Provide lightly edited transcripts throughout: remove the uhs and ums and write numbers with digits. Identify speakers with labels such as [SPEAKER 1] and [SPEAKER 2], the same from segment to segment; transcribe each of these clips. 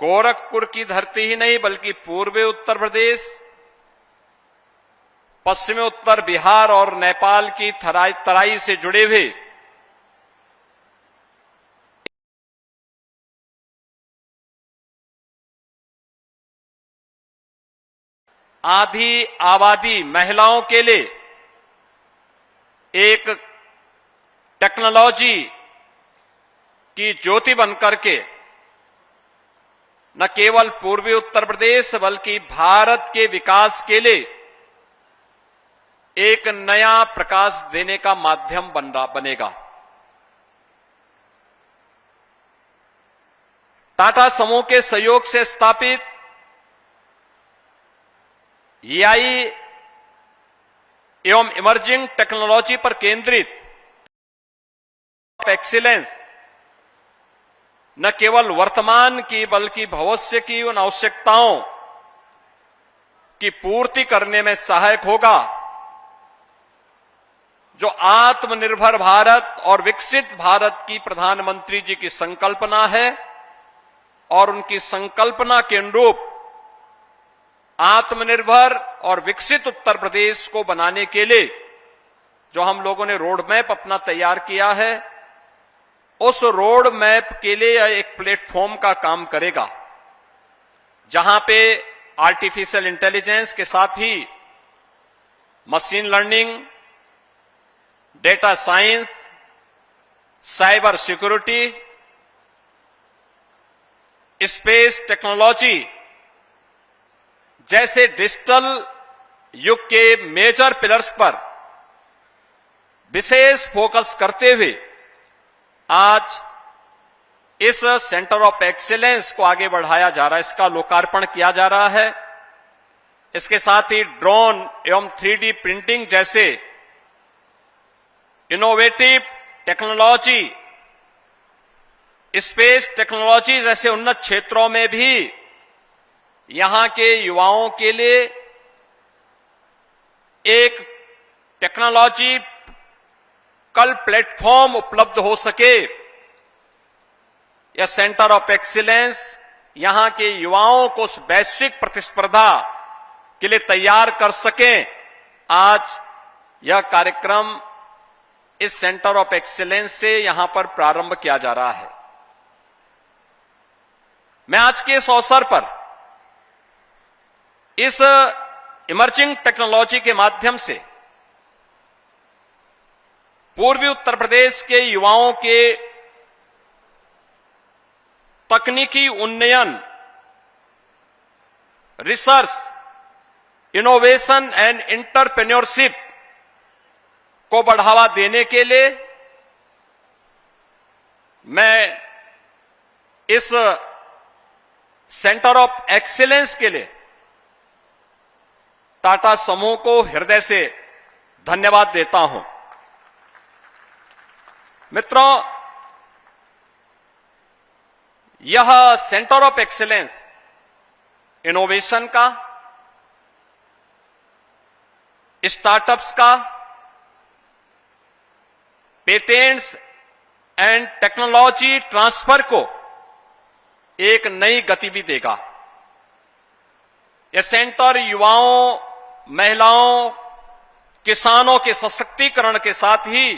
[SPEAKER 1] गोरखपुर की धरती ही नहीं बल्कि पूर्वी उत्तर प्रदेश, पश्चिमी उत्तर बिहार और नेपाल की तराई से जुड़े हुए आधी आबादी महिलाओं के लिए एक टेक्नोलॉजी की ज्योति बनकर के न केवल पूर्वी उत्तर प्रदेश बल्कि भारत के विकास के लिए एक नया प्रकाश देने का माध्यम बनेगा। टाटा समूह के सहयोग से स्थापित एआई एवं इमर्जिंग टेक्नोलॉजी पर केंद्रित एक्सीलेंस न केवल वर्तमान की बल्कि भविष्य की उन आवश्यकताओं की पूर्ति करने में सहायक होगा जो आत्मनिर्भर भारत और विकसित भारत की प्रधानमंत्री जी की संकल्पना है, और उनकी संकल्पना के अनुरूप आत्मनिर्भर और विकसित उत्तर प्रदेश को बनाने के लिए जो हम लोगों ने रोड मैप अपना तैयार किया है, उस रोड मैप के लिए एक प्लेटफॉर्म का काम करेगा, जहां पे आर्टिफिशियल इंटेलिजेंस के साथ ही machine learning, data science, cyber security, space technology जैसे डिजिटल युग के मेजर पिलर्स पर विशेष फोकस करते हुए आज इस सेंटर ऑफ एक्सीलेंस को आगे बढ़ाया जा रहा है, इसका लोकार्पण किया जा रहा है। इसके साथ ही ड्रोन एवं 3D प्रिंटिंग जैसे इनोवेटिव टेक्नोलॉजी, स्पेस टेक्नोलॉजी जैसे उन्नत क्षेत्रों में भी यहां के युवाओं के लिए एक टेक्नोलॉजी कल प्लेटफॉर्म उपलब्ध हो सके। यह सेंटर ऑफ एक्सीलेंस यहां के युवाओं को उस वैश्विक प्रतिस्पर्धा के लिए तैयार कर सके। आज यह कार्यक्रम इस सेंटर ऑफ एक्सीलेंस से यहां पर प्रारंभ किया जा रहा है। मैं आज के इस अवसर पर इस इमर्जिंग टेक्नोलॉजी के माध्यम से पूर्वी उत्तर प्रदेश के युवाओं के तकनीकी उन्नयन, रिसर्च, इनोवेशन एंड एंटरप्रेन्योरशिप को बढ़ावा देने के लिए मैं इस सेंटर ऑफ एक्सीलेंस के लिए टाटा समूह को हृदय से धन्यवाद देता हूं। मित्रों, यह सेंटर ऑफ एक्सीलेंस इनोवेशन का, स्टार्टअप्स का, पेटेंट्स एंड टेक्नोलॉजी ट्रांसफर को एक नई गति भी देगा। यह सेंटर युवाओं, महिलाओं, किसानों के सशक्तिकरण के साथ ही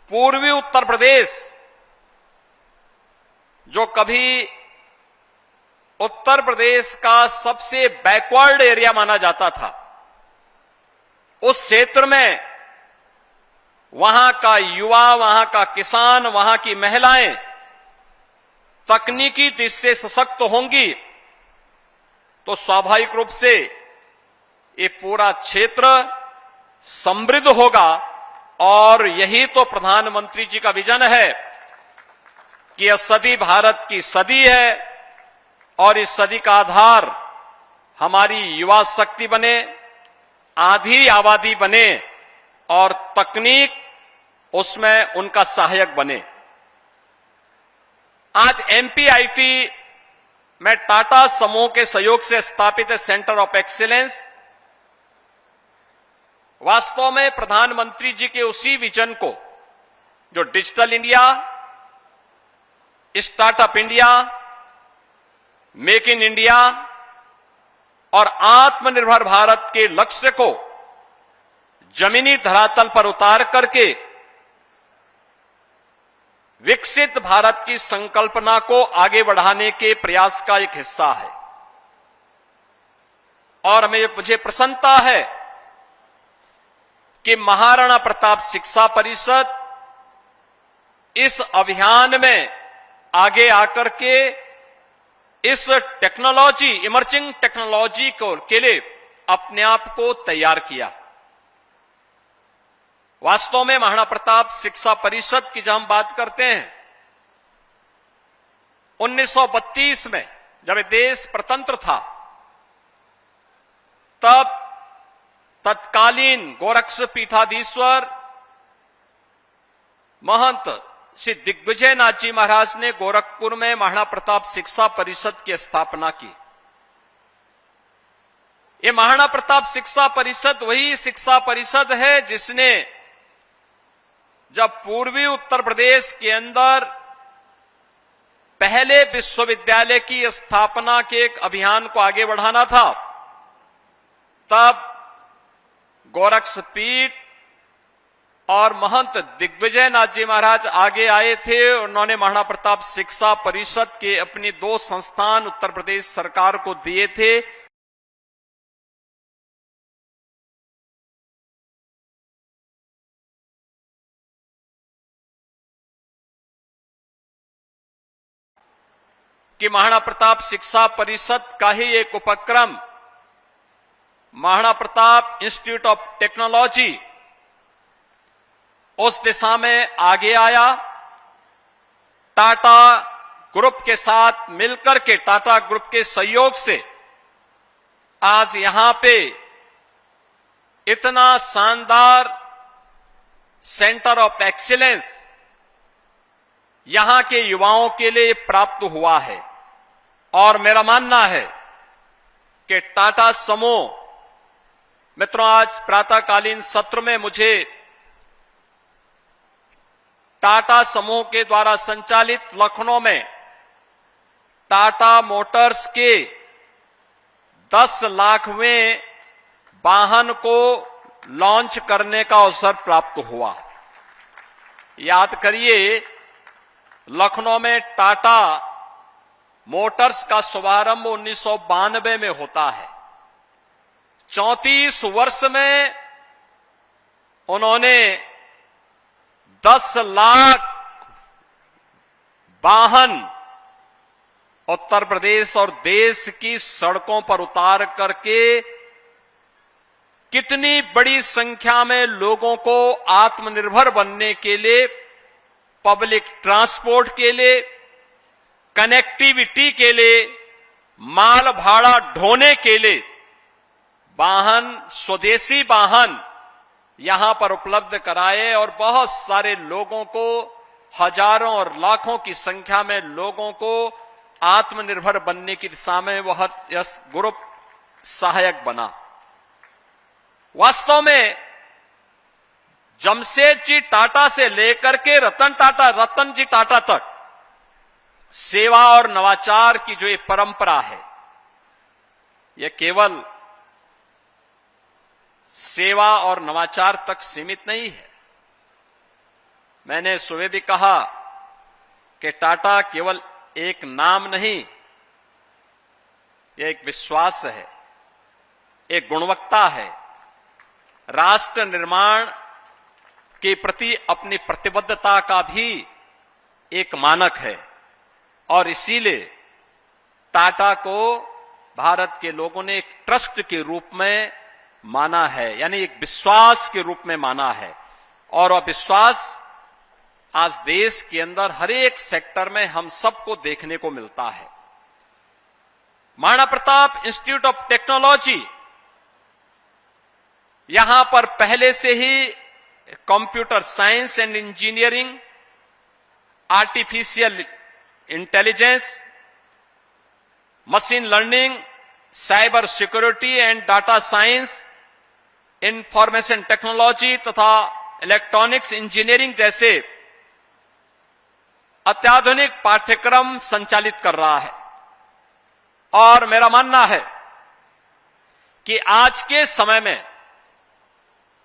[SPEAKER 1] पूर्वी उत्तर प्रदेश जो कभी उत्तर प्रदेश का सबसे बैकवर्ड एरिया माना जाता था, उस क्षेत्र में वहां का युवा, वहां का किसान, वहां की महिलाएं तकनीकी दृष्टि से सशक्त होंगी तो स्वाभाविक रूप से ये पूरा क्षेत्र समृद्ध होगा। और यही तो प्रधानमंत्री जी का विजन है कि यह सदी भारत की सदी है और इस सदी का आधार हमारी युवा शक्ति बने, आधी आबादी बने और तकनीक उसमें उनका सहायक बने। आज एमपीआईटी में टाटा समूह के सहयोग से स्थापित सेंटर ऑफ एक्सीलेंस वास्तव में प्रधानमंत्री जी के उसी विजन को, जो digital India, startup India, make in India और आत्मनिर्भर भारत के लक्ष्य को जमीनी धरातल पर उतार करके विकसित भारत की संकल्पना को आगे बढ़ाने के प्रयास का एक हिस्सा है। और मुझे प्रसन्नता है कि महाराणा प्रताप शिक्षा परिषद इस अभियान में आगे आकर के इस टेक्नोलॉजी, इमर्जिंग टेक्नोलॉजी के लिए अपने आप को तैयार किया। वास्तव में महाराणा प्रताप शिक्षा परिषद की जब हम बात करते हैं, 1932 में जब देश स्वतंत्र था, तब तत्कालीन गोरक्ष पीठाधीश्वर महंत श्री दिग्विजय नाथ जी महाराज ने गोरखपुर में महाराणा प्रताप शिक्षा परिषद की स्थापना की। ये महाराणा प्रताप शिक्षा परिषद वही शिक्षा परिषद है जिसने जब पूर्वी उत्तर प्रदेश के अंदर पहले विश्वविद्यालय की स्थापना के एक अभियान को आगे बढ़ाना था, तब गोरक्ष पीठ और महंत दिग्विजय नाथ जी महाराज आगे आए थे। उन्होंने महाराणा प्रताप शिक्षा परिषद के अपनी 2 संस्थान उत्तर प्रदेश सरकार को दिए थे। कि महाराणा प्रताप शिक्षा परिषद का ही एक उपक्रम Maharana Pratap institute of technology उस दिशा में आगे आया। टाटा ग्रुप के साथ मिलकर के, टाटा ग्रुप के सहयोग से आज यहां पे इतना शानदार सेंटर ऑफ एक्सीलेंस यहां के युवाओं के लिए प्राप्त हुआ है। और मेरा मानना है कि टाटा समूह, मित्रों, आज प्रातःकालीन सत्र में मुझे टाटा समूह के द्वारा संचालित लखनऊ में टाटा मोटर्स के 10 लाखवें वाहन को लॉन्च करने का अवसर प्राप्त हुआ। याद करिए, लखनऊ में टाटा मोटर्स का शुभारंभ 1992 में होता है। 34 वर्ष में उन्होंने 10 लाख वाहन उत्तर प्रदेश और देश की सड़कों पर उतार करके कितनी बड़ी संख्या में लोगों को आत्मनिर्भर बनने के लिए, पब्लिक ट्रांसपोर्ट के लिए, कनेक्टिविटी के लिए, माल भाड़ा ढोने के लिए वाहन, स्वदेशी वाहन यहां पर उपलब्ध कराए और बहुत सारे लोगों को, हजारों और लाखों की संख्या में लोगों को आत्मनिर्भर बनने की दिशा में वह ग्रुप सहायक बना। वास्तव में जमशेद जी टाटा से लेकर के रतन जी टाटा तक सेवा और नवाचार की जो ये परंपरा है, यह केवल सेवा और नवाचार तक सीमित नहीं है। मैंने सुबह भी कहा कि टाटा केवल एक नाम नहीं, यह एक विश्वास है, एक गुणवत्ता है, राष्ट्र निर्माण के प्रति अपनी प्रतिबद्धता का भी एक मानक है। और इसीलिए टाटा को भारत के लोगों ने एक ट्रस्ट के रूप में माना है, यानी एक विश्वास के रूप में माना है। और वह विश्वास आज देश के अंदर हर एक सेक्टर में हम सबको देखने को मिलता है। Maharana Pratap institute of technology, यहां पर पहले से ही computer science and engineering, artificial intelligence, machine learning, cyber security and data science, information technology तथा इलेक्ट्रॉनिक्स इंजीनियरिंग जैसे अत्याधुनिक पाठ्यक्रम संचालित कर रहा है। और मेरा मानना है कि आज के समय में,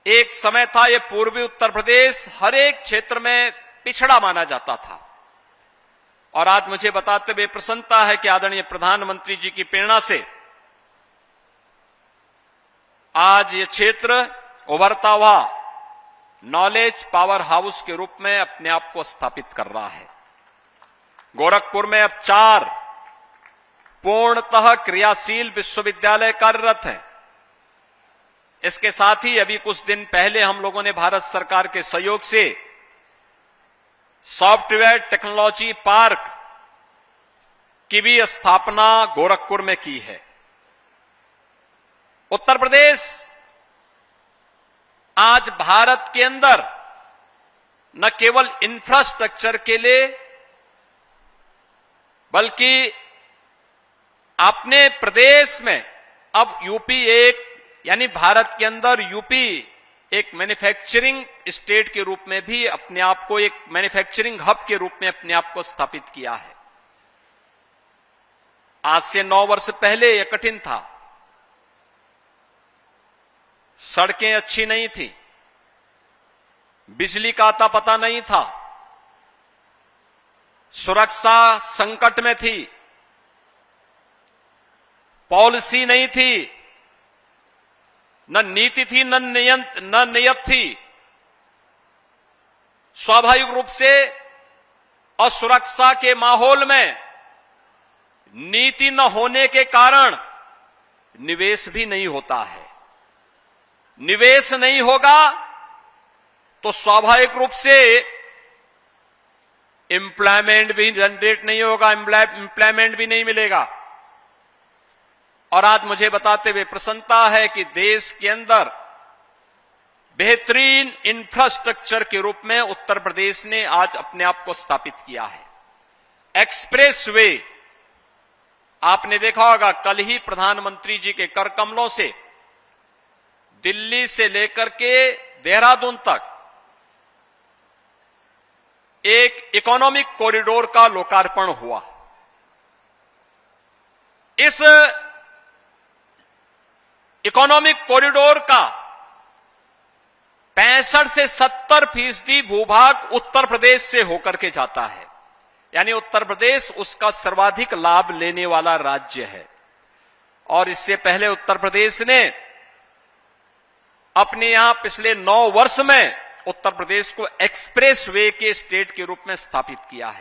[SPEAKER 1] एक समय था ये पूर्वी उत्तर प्रदेश हर एक क्षेत्र में पिछड़ा माना जाता था, और आज मुझे बताते हुए प्रसन्नता है कि आदरणीय प्रधानमंत्री जी की प्रेरणा से आज ये क्षेत्र उभरता हुआ नॉलेज पावर हाउस के रूप में अपने आप को स्थापित कर रहा है। गोरखपुर में अब 4 पूर्णतः क्रियाशील विश्वविद्यालय कार्यरत हैं। इसके साथ ही अभी कुछ दिन पहले हम लोगों ने भारत सरकार के सहयोग से सॉफ्टवेयर टेक्नोलॉजी पार्क की भी स्थापना गोरखपुर में की है। उत्तर प्रदेश आज भारत के अंदर न केवल इंफ्रास्ट्रक्चर के लिए, बल्कि अपने प्रदेश में अब यूपी यानी भारत के अंदर यूपी एक मैन्युफैक्चरिंग स्टेट के रूप में भी अपने आप को, एक मैन्युफैक्चरिंग हब के रूप में अपने आप को स्थापित किया है। आज से 9 वर्ष पहले यह कठिन था। सड़कें अच्छी नहीं थी, बिजली का आता पता नहीं था, सुरक्षा संकट में थी, पॉलिसी नहीं थी, न नीति थी, न नियत थी। स्वाभाविक रूप से असुरक्षा के माहौल में नीति न होने के कारण निवेश भी नहीं होता है। निवेश नहीं होगा तो स्वाभाविक रूप से एम्प्लॉयमेंट भी जनरेट नहीं होगा, एम्प्लॉयमेंट भी नहीं मिलेगा। और आज मुझे बताते हुए प्रसन्नता है कि देश के अंदर बेहतरीन इंफ्रास्ट्रक्चर के रूप में उत्तर प्रदेश ने आज अपने आप को स्थापित किया है। एक्सप्रेस वे, आपने देखा होगा कल ही प्रधानमंत्री जी के कर कमलों से दिल्ली से लेकर के देहरादून तक एक इकोनॉमिक कॉरिडोर का लोकार्पण हुआ। इस इकोनॉमिक कॉरिडोर का 65 से 70% भूभाग उत्तर प्रदेश से होकर के जाता है, यानी उत्तर प्रदेश उसका सर्वाधिक लाभ लेने वाला राज्य है। और इससे पहले उत्तर प्रदेश ने अपने यहां पिछले 9 वर्ष में उत्तर प्रदेश को एक्सप्रेस वे के स्टेट के रूप में स्थापित किया है।